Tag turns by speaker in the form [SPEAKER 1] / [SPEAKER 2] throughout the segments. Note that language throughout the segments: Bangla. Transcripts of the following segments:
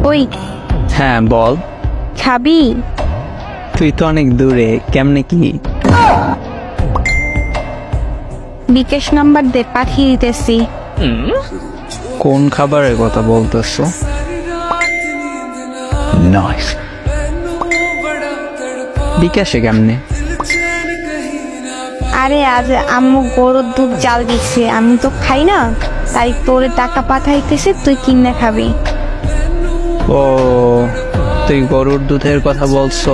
[SPEAKER 1] ওই
[SPEAKER 2] হ্যাঁ বল।
[SPEAKER 1] খাবি?
[SPEAKER 2] তুই তো অনেক দূরে, কেমনে কি?
[SPEAKER 1] বিকাশ নাম্বার দে, পাঠিয়ে দিতেছি।
[SPEAKER 2] কোন খাবারের কথা বলতেছো? নাইস। বিকাশে কেমনে?
[SPEAKER 1] আরে আজ আম্মু গরুর দুধ জাল দিচ্ছে, আমি তো খাই না, তাই তোরে টাকা পাঠাইতেছে, তুই কিনে খাবি।
[SPEAKER 2] ও, তুই গরুর দুধের কথা বলছো?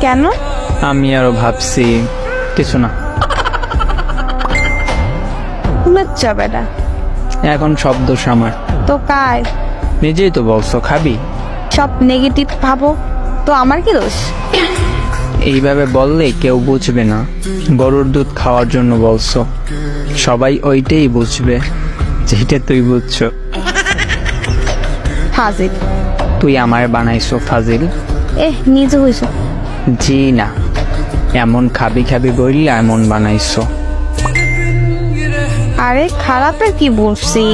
[SPEAKER 1] কেন?
[SPEAKER 2] আমি আরো ভাবছি কিছু না।
[SPEAKER 1] লজ্জা বেটা।
[SPEAKER 2] এখন সব দোষ আমার।
[SPEAKER 1] তো কার?
[SPEAKER 2] নিজেই তো বলছো খাবি।
[SPEAKER 1] সব নেগেটিভ ভাবো তো আমার কি দোষ?
[SPEAKER 2] এইভাবে বললে কেউ বুঝবে না গরুর দুধ খাওয়ার জন্য বলছো, সবাই ওইটাই বুঝবে যেটা তুই বুঝছো।
[SPEAKER 1] ফাজিল।
[SPEAKER 2] তুই আমায় বানাইছো ফাজিল?
[SPEAKER 1] নিজে হইছ।
[SPEAKER 2] জি না, এমন খাবি খাবি বললে এমন বানাইছো।
[SPEAKER 1] আরে খারাপের কি বলছি?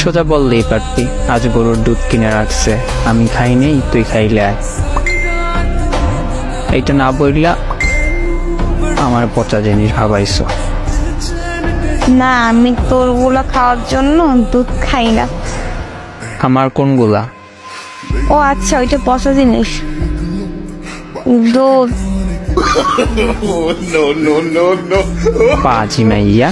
[SPEAKER 2] সোজা বললেই পারতি আজ গরুর দুধ কিনে রাখছে, আমি খাই নেই, তুই খাইলে আয়। এইটা না বললা আমার পচা জিনিস ভাবাইছো।
[SPEAKER 1] না, আমি তোর গুলা খাওয়ার জন্য দুধ খাই না।
[SPEAKER 2] আমার কোনগুলা?
[SPEAKER 1] ও আচ্ছা, ওইটা পচা জিনিস, দুধ।
[SPEAKER 2] পাজি মাইয়া।